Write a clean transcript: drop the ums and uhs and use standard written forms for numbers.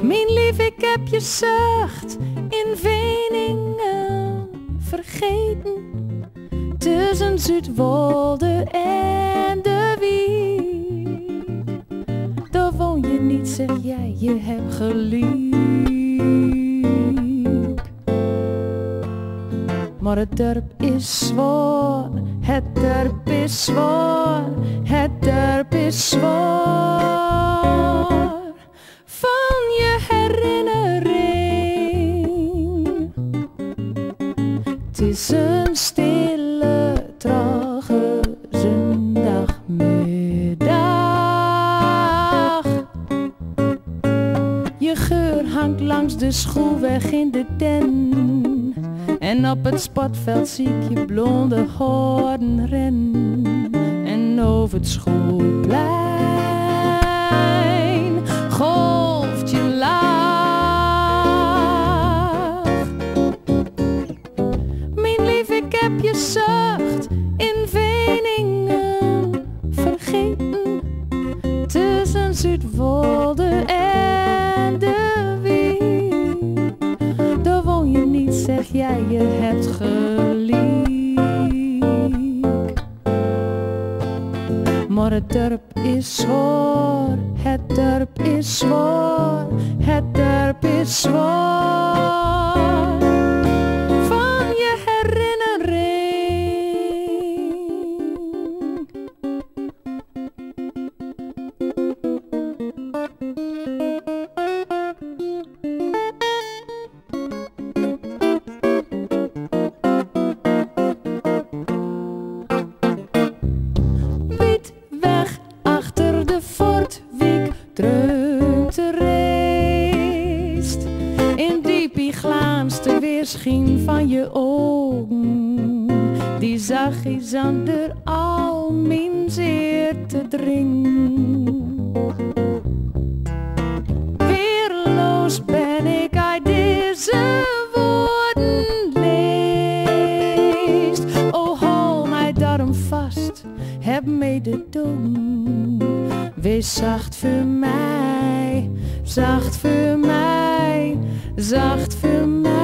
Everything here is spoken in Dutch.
Mijn lief, ik heb je zacht in Veningen vergeten. Tussen Zuidwolde en de Wiek. Daar woon je niet, zeg jij, je hebt gelijk. Maar het dorp is zwaar, het dorp is zwaar, het dorp is zwaar. Van je herinnering. Het is een stille, trage zondagmiddag. Je geur hangt langs de schoolweg in de den. En op het sportveld zie ik je blonde haren rennen. En over het schoolplein golft je laag. Mijn lief, ik heb je zacht in Veningen vergeten. Tussen Zuidwolde en de Wiek. Daar woon je niet, zeg jij, je hebt gelijk. Maar het dorp is zwaar, het dorp is zwaar, het dorp is zwaar. Van je herinnering. Dreunt de reest in diepie glaanste weerschijn van je ogen. Die zag is ander al mijn zeer te dringen. Weerloos ben ik uit deze woorden leest. O, hou mij daarom vast, heb mededogen. Wees zacht voor mij, zacht voor mij, zacht voor mij.